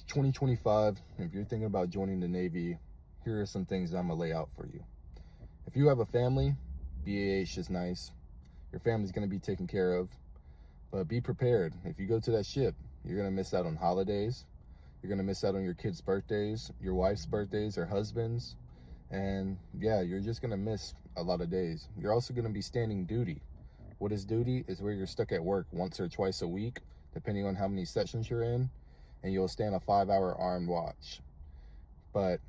2025, if you're thinking about joining the Navy, here are some things I'm gonna lay out for you. If you have a family, BAH is nice. Your family's gonna be taken care of, but be prepared. If you go to that ship, you're gonna miss out on holidays. You're gonna miss out on your kids' birthdays, your wife's birthdays, or husbands. And yeah, you're just gonna miss a lot of days. You're also gonna be standing duty. What is duty? Is where you're stuck at work once or twice a week, depending on how many sessions you're in, and you'll stand a 5-hour armed watch. But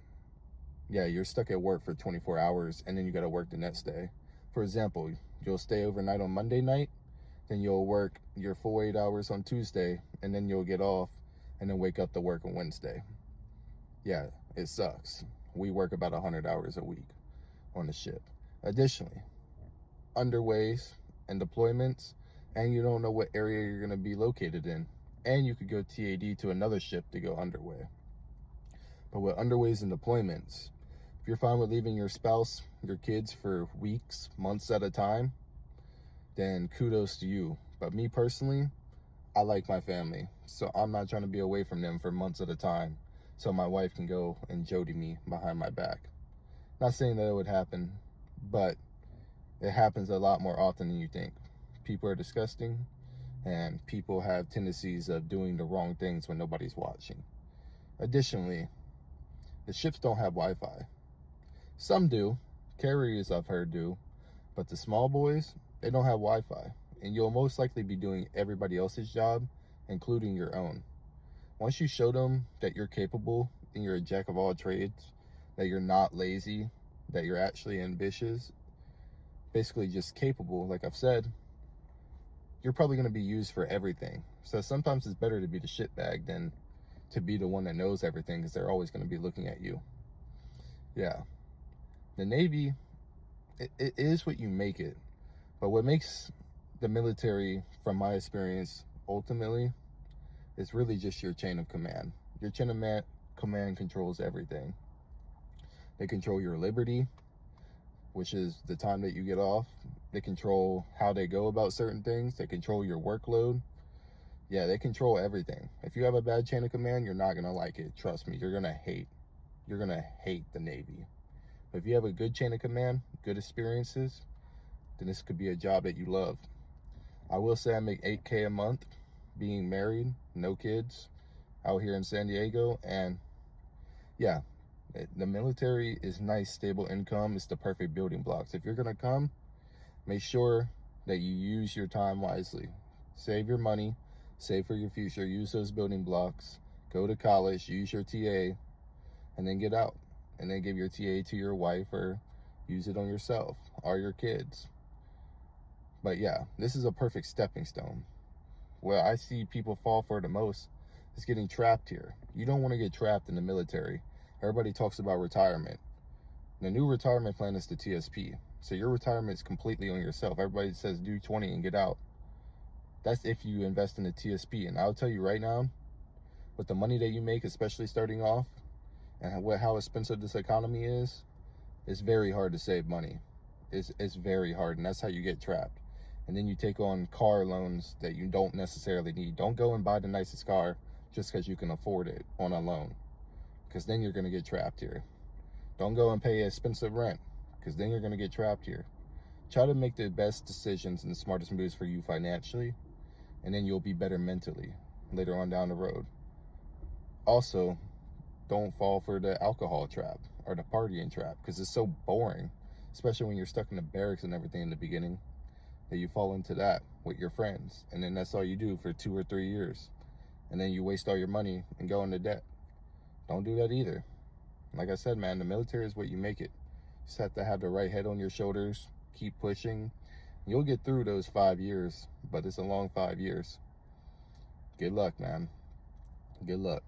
yeah, you're stuck at work for 24 hours and then you gotta work the next day. For example, you'll stay overnight on Monday night, then you'll work your full 8 hours on Tuesday, and then you'll get off and then wake up to work on Wednesday. Yeah, it sucks. We work about 100 hours a week on the ship. Additionally, underways and deployments, and you don't know what area you're going to be located in. And you could go TAD to another ship to go underway. But with underways and deployments, if you're fine with leaving your spouse, your kids for weeks, months at a time, then kudos to you. But me personally, I like my family, so I'm not trying to be away from them for months at a time so my wife can go and jody me behind my back. Not saying that it would happen, but it happens a lot more often than you think. People are disgusting, and people have tendencies of doing the wrong things when nobody's watching. Additionally, the ships don't have Wi-Fi. Some do, carriers I've heard do, but the small boys, they don't have Wi-Fi, and you'll most likely be doing everybody else's job, including your own. Once you show them that you're capable and you're a jack of all trades, that you're not lazy, that you're actually ambitious, basically just capable, like I've said, you're probably going to be used for everything. So sometimes it's better to be the shitbag than to be the one that knows everything, because they're always going to be looking at you. Yeah. The Navy, it is what you make it. But what makes the military, from my experience, ultimately, is really just your chain of command. Your chain of command controls everything. They control your liberty, which is the time that you get off. They control how they go about certain things. They control your workload. Yeah, they control everything. If you have a bad chain of command, you're not gonna like it. Trust me, you're gonna hate the Navy. But if you have a good chain of command, good experiences, then this could be a job that you love. I will say I make $8K a month, being married, no kids, out here in San Diego, and yeah, the military is nice, stable income. It's the perfect building blocks. If you're gonna come, make sure that you use your time wisely. Save your money, save for your future, use those building blocks, go to college, use your TA, and then get out. And then give your TA to your wife or use it on yourself or your kids. But yeah, this is a perfect stepping stone. Where I see people fall for the most is getting trapped here. You don't want to get trapped in the military. Everybody talks about retirement. The new retirement plan is the TSP. So your retirement is completely on yourself. Everybody says do 20 and get out. That's if you invest in the TSP. And I'll tell you right now, with the money that you make, especially starting off, and how expensive this economy is, it's very hard to save money. It's very hard, and that's how you get trapped. And then you take on car loans that you don't necessarily need. Don't go and buy the nicest car just because you can afford it on a loan, because then you're going to get trapped here. Don't go and pay expensive rent, because then you're going to get trapped here. Try to make the best decisions and the smartest moves for you financially, and then you'll be better mentally later on down the road. Also, don't fall for the alcohol trap or the partying trap, because it's so boring, especially when you're stuck in the barracks and everything in the beginning, that you fall into that with your friends, and then that's all you do for 2 or 3 years, and then you waste all your money and go into debt. Don't do that either. Like I said, man, the military is what you make it. You just have to have the right head on your shoulders, keep pushing. You'll get through those 5 years, but it's a long 5 years. Good luck, man. Good luck.